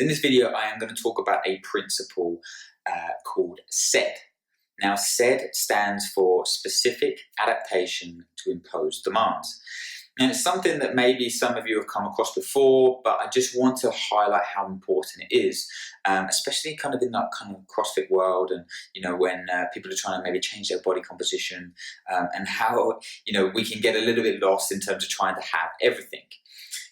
So in this video, I am going to talk about a principle called SAID. Now, SAID stands for Specific Adaptation to Imposed Demands. And it's something that maybe some of you have come across before, but I just want to highlight how important it is, especially kind of in that kind of CrossFit world, and when people are trying to maybe change their body composition, and how we can get a little bit lost in terms of trying to have everything.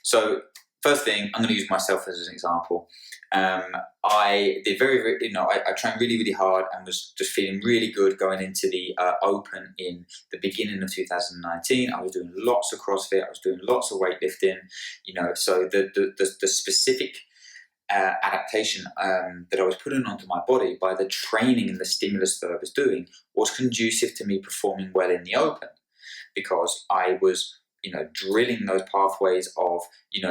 So first thing, I'm going to use myself as an example. I did I trained really hard and was just feeling really good going into the Open in the beginning of 2019. I was doing lots of CrossFit, I was doing lots of weightlifting, so the specific adaptation that I was putting onto my body by the training and the stimulus that I was doing was conducive to me performing well in the Open, because I was drilling those pathways of,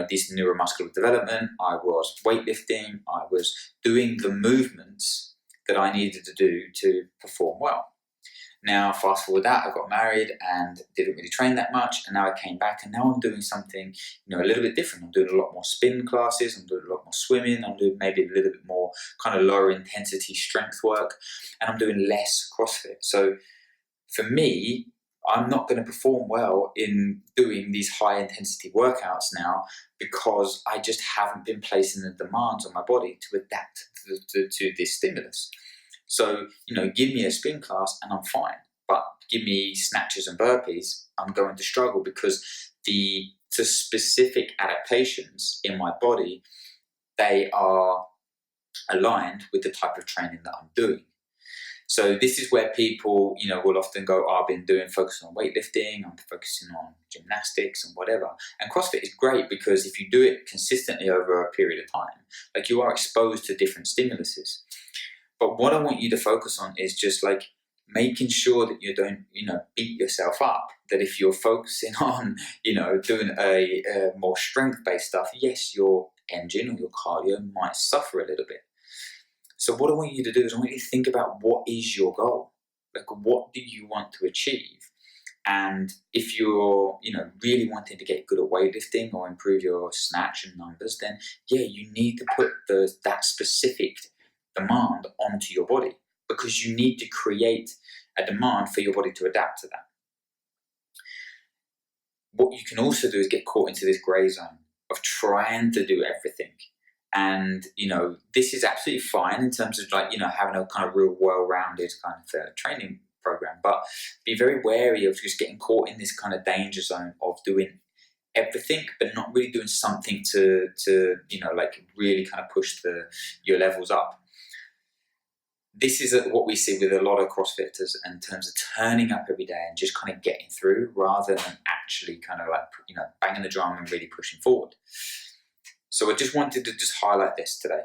this neuromuscular development. I was weightlifting, I was doing the movements that I needed to do to perform well. Now, fast forward that, I got married and didn't really train that much, and now I came back and now I'm doing something, a little bit different. I'm doing a lot more spin classes, I'm doing a lot more swimming, I'm doing maybe a little bit more kind of lower intensity strength work, and I'm doing less CrossFit. So for me, I'm not going to perform well in doing these high intensity workouts now, because I just haven't been placing the demands on my body to adapt to this stimulus. So, give me a spin class and I'm fine, but give me snatches and burpees, I'm going to struggle, because the specific adaptations in my body, they are aligned with the type of training that I'm doing. So this is where people, will often go, I've been focusing on weightlifting, I'm focusing on gymnastics and whatever. And CrossFit is great because if you do it consistently over a period of time, you are exposed to different stimuluses. But what I want you to focus on is just making sure that you don't, beat yourself up. That if you're focusing on, doing a more strength-based stuff, yes, your engine or your cardio might suffer a little bit. So what I want you to do is I want you to think about, what is your goal? What do you want to achieve? And if you're, really wanting to get good at weightlifting or improve your snatch and numbers, then yeah, you need to put that specific demand onto your body, because you need to create a demand for your body to adapt to that. What you can also do is get caught into this gray zone of trying to do everything. And, this is absolutely fine in terms of having a kind of real well-rounded kind of training program, but be very wary of just getting caught in this kind of danger zone of doing everything, but not really doing something to really kind of push your levels up. This is what we see with a lot of CrossFitters in terms of turning up every day and just kind of getting through, rather than actually kind of banging the drum and really pushing forward. So I just wanted to highlight this today.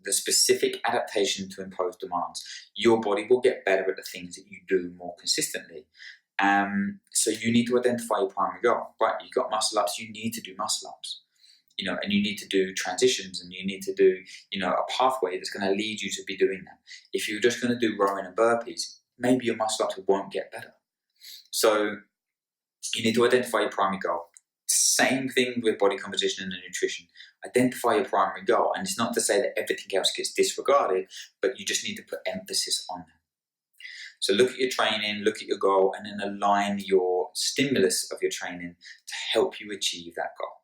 The specific adaptation to imposed demands. Your body will get better at the things that you do more consistently. So you need to identify your primary goal. Right, you've got muscle ups, you need to do muscle ups. And you need to do transitions, and you need to do, a pathway that's going to lead you to be doing that. If you're just going to do rowing and burpees, maybe your muscle ups won't get better. So you need to identify your primary goal. Same thing with body composition and nutrition. Identify your primary goal, and it's not to say that everything else gets disregarded, but you just need to put emphasis on that. So look at your training, look at your goal, and then align your stimulus of your training to help you achieve that goal.